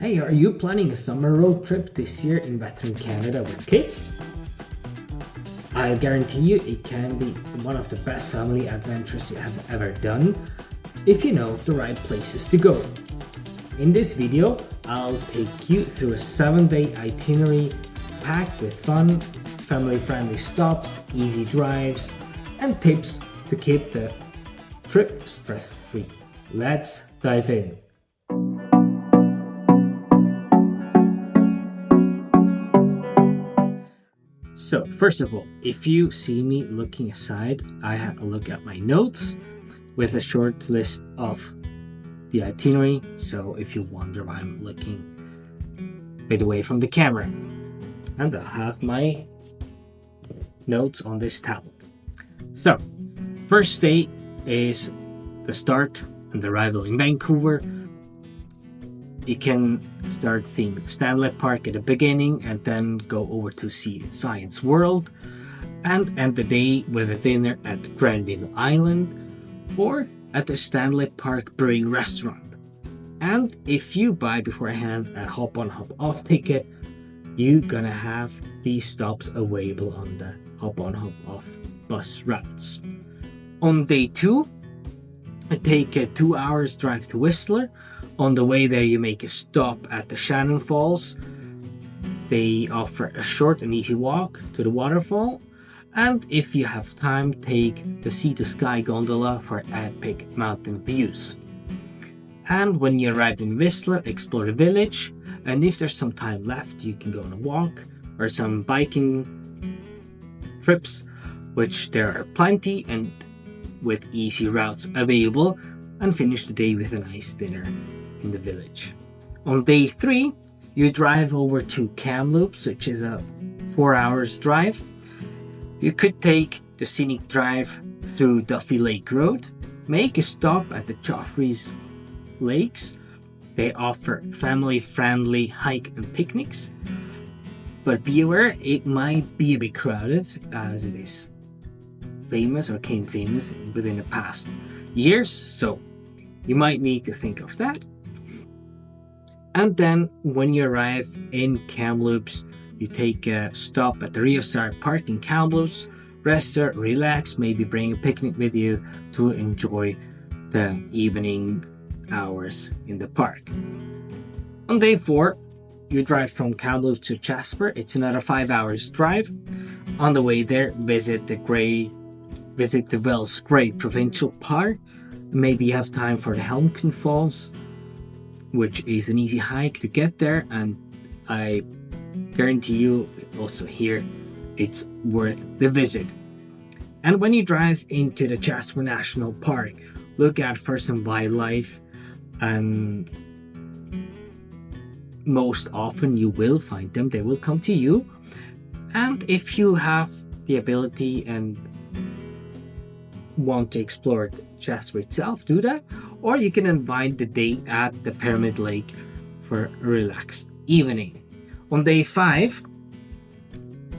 Hey, are you planning a summer road trip this year in Western Canada with kids? I guarantee you it can be one of the best family adventures you have ever done if you know the right places to go. In this video, I'll take you through a 7-day itinerary packed with fun, family-friendly stops, easy drives, and tips to keep the trip stress-free. Let's dive in. So first of all, if you see me looking aside, I had a look at my notes with a short list of the itinerary. So if you wonder why I'm looking a bit away from the camera, and I have my notes on this tablet. So first day is the start and the arrival in Vancouver. You can start seeing Stanley Park at the beginning and then go over to see Science World and end the day with a dinner at Granville Island or at the Stanley Park Brewing Restaurant. And if you buy beforehand a hop-on hop-off ticket, you're gonna have these stops available on the hop-on hop-off bus routes. On day 2, I take a 2 hours drive to Whistler. On the way there, you make a stop at the Shannon Falls. They offer a short and easy walk to the waterfall. And if you have time, take the Sea to Sky Gondola for epic mountain views. And when you arrive in Whistler, explore the village. And if there's some time left, you can go on a walk or some biking trips, which there are plenty and with easy routes available, and finish the day with a nice dinner in the village. On day 3, you drive over to Kamloops, which is a 4 hours drive. You could take the scenic drive through Duffey Lake Road, make a stop at the Joffre's lakes. They offer family-friendly hike and picnics, but be aware it might be a bit crowded as it is famous or came famous within the past years, so you might need to think of that. And then when you arrive in Kamloops, you take a stop at the Riverside Park in Kamloops, rest there, relax, maybe bring a picnic with you to enjoy the evening hours in the park. On day 4, you drive from Kamloops to Jasper. It's another 5 hours drive. On the way there, visit the Wells Grey Provincial Park. Maybe you have time for the Helmken Falls, which is an easy hike to get there, and I guarantee you also here it's worth the visit. And when you drive into the Jasper National Park, look out for some wildlife, and most often you will find them. They will come to you, and if you have the ability and want to explore Jasper itself, do that, or you can invite the day at the Pyramid Lake for a relaxed evening. On day 5,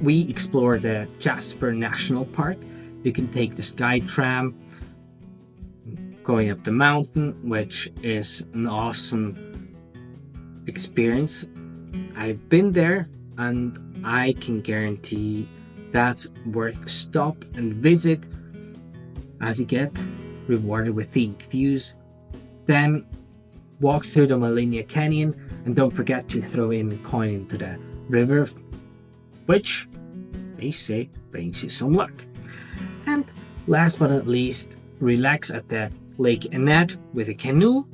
we explore the Jasper National Park. You can take the SkyTram going up the mountain, which is an awesome experience. I've been there and I can guarantee that's worth a stop and visit, as you get rewarded with scenic views. Then walk through the Maligne Canyon, and don't forget to throw in a coin into the river, which they say brings you some luck. And last but not least, relax at the Lake Annette with a canoe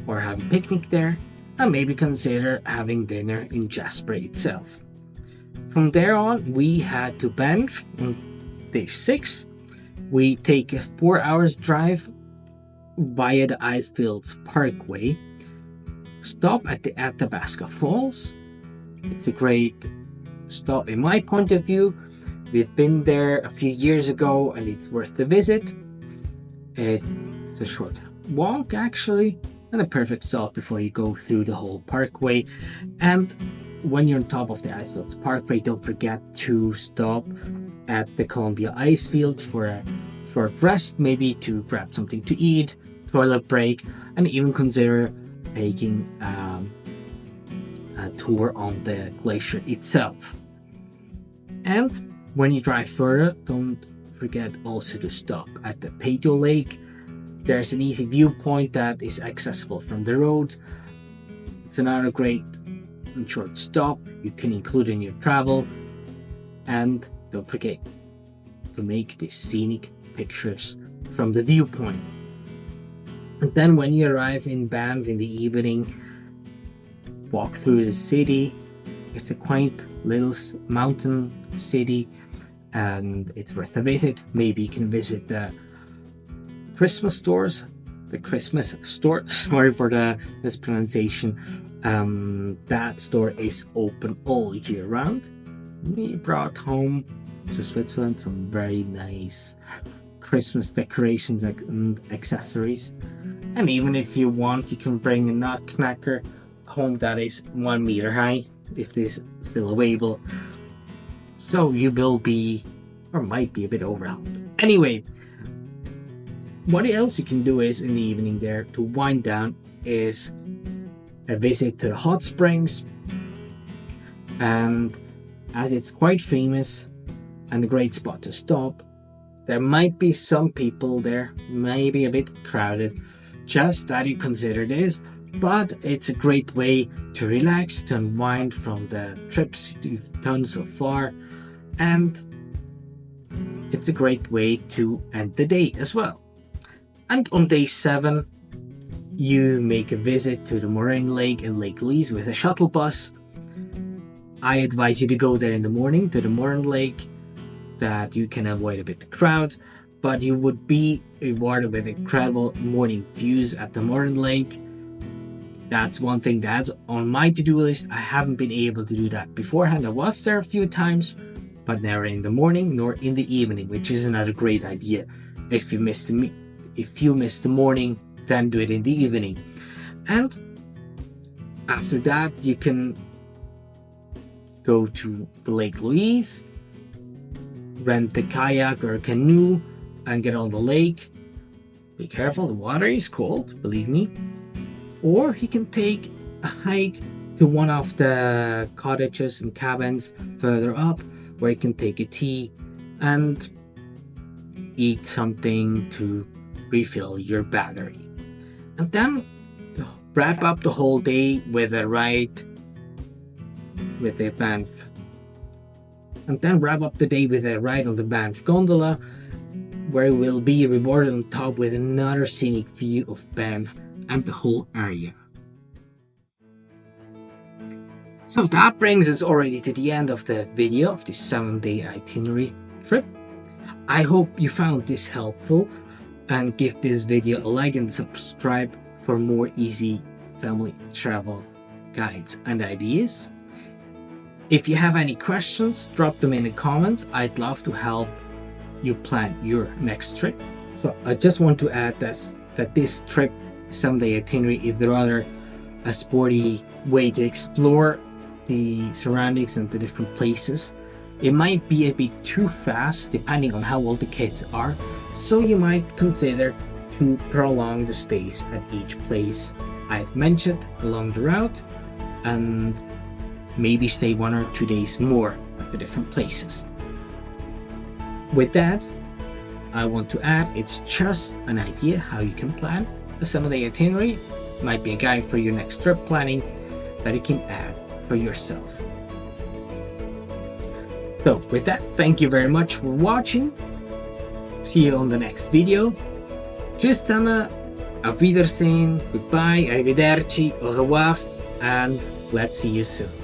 or have a picnic there, and maybe consider having dinner in Jasper itself. From there on, we head to Banff. On day 6, we take a 4 hours drive via the Icefields Parkway, stop at the Athabasca Falls. It's a great stop in my point of view. We've been there a few years ago and it's worth the visit. It's a short walk actually, and a perfect stop before you go through the whole parkway. And when you're on top of the Icefields Parkway, don't forget to stop at the Columbia Icefield for a short rest, maybe to grab something to eat, toilet break, and even consider taking tour on the glacier itself. And when you drive further, don't forget also to stop at the Peyto Lake. There's an easy viewpoint that is accessible from the road. It's another great and short stop you can include in your travel. And don't forget to make these scenic pictures from the viewpoint. And then when you arrive in Banff in the evening, walk through the city. It's a quaint little mountain city and it's worth a visit. Maybe you can visit the Christmas stores. The Christmas store, sorry for the mispronunciation. That store is open all year round. We brought home to Switzerland some very nice Christmas decorations and accessories. And even if you want, you can bring a nutcracker home that is 1 meter high, if this is still available. So you will be, or might be, a bit overwhelmed. Anyway, what else you can do is in the evening there to wind down is a visit to the hot springs. And as it's quite famous and a great spot to stop, there might be some people there, maybe a bit crowded, just that you consider this, but it's a great way to relax, to unwind from the trips you've done so far, and it's a great way to end the day as well. And on day 7, you make a visit to the Moraine Lake and Lake Louise with a shuttle bus. I advise you to go there in the morning to the Moraine Lake, that you can avoid a bit the crowd, but you would be rewarded with incredible morning views at the Moraine Lake. That's one thing that's on my to-do list. I haven't been able to do that beforehand. I was there a few times, but never in the morning nor in the evening, which is another great idea. If you miss the morning, then do it in the evening. And after that, you can go to the Lake Louise, rent a kayak or a canoe and get on the lake. Be careful, the water is cold, believe me. Or you can take a hike to one of the cottages and cabins further up, where you can take a tea and eat something to refill your battery. And then wrap up the whole day with a ride with the Banff. And then wrap up the day with a ride on the Banff Gondola, where you will be rewarded on top with another scenic view of Banff and the whole area. So that brings us already to the end of the video of this 7-day itinerary trip. I hope you found this helpful, and give this video a like and subscribe for more easy family travel guides and ideas. If you have any questions, drop them in the comments. I'd love to help you plan your next trip. So I just want to add that this trip, 7-day itinerary, is rather a sporty way to explore the surroundings and the different places. It might be a bit too fast depending on how old the kids are, so you might consider to prolong the stays at each place I've mentioned along the route, and maybe stay 1 or 2 days more at the different places. With that, I want to add, it's just an idea how you can plan a 7-day itinerary. It might be a guide for your next trip planning that you can add for yourself. So with that, thank you very much for watching. See you on the next video. Tschüss zusammen, auf Wiedersehen, goodbye, arrivederci, au revoir, and let's see you soon.